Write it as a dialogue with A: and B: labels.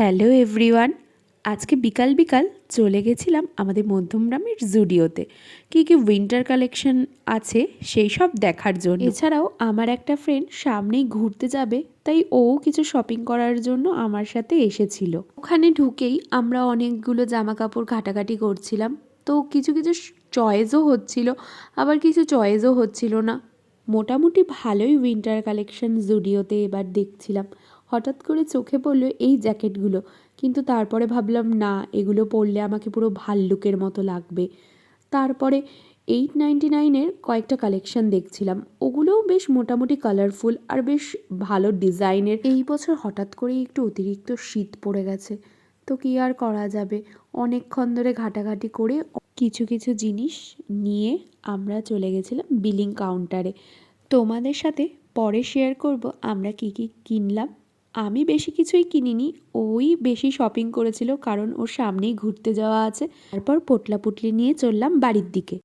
A: Hello everyone. আজকে বিকাল বিকাল চলে গেছিলাম আমাদের মধ্যমগ্রামের জুডিওতে। কী কী উইন্টার কালেকশন আছে সেই সব দেখার জন্য। এছাড়াও আমার একটা ফ্রেন্ড সামনেই ঘুরতে যাবে, তাই ও কিছু শপিং করার জন্য আমার সাথে এসেছিল। ওখানে ঢুকেই আমরা অনেকগুলো জামা কাপড় ঘাটাঘাটি করছিলাম। তো কিছু কিছু চয়েসও হচ্ছিল, আবার কিছু চয়েসও হচ্ছিল না। মোটামুটি ভালোই উইন্টার কালেকশন জুডিওতে এবার দেখছিলাম। হঠাৎ করে চোখে পড়লো এই জ্যাকেটগুলো, কিন্তু তারপরে ভাবলাম না, এগুলো পরলে আমাকে পুরো ভাল্লুকের মতো লাগবে। তারপরে 899-এর কয়েকটা কালেকশন দেখছিলাম, ওগুলোও বেশ মোটামুটি কালারফুল আর বেশ ভালো ডিজাইনের। এই বছর হঠাৎ করেই একটু অতিরিক্ত শীত পড়ে গেছে, তো কি আর করা যাবে, অনেকক্ষণ ধরে ঘাটাঘাটি করে কিছু কিছু জিনিস নিয়ে আমরা চলে গেছিলাম বিলিং কাউন্টারে। তোমাদের সাথে পরে শেয়ার করব আমরা কি কি কিনলাম। আমি বেশি কিছুই কিনিনি, ওই বেশি শপিং করেছিল কারণ ওর সামনেই ঘুরতে যাওয়া আছে। তারপর পোটলা পুটলি নিয়ে চললাম বাড়ির দিকে।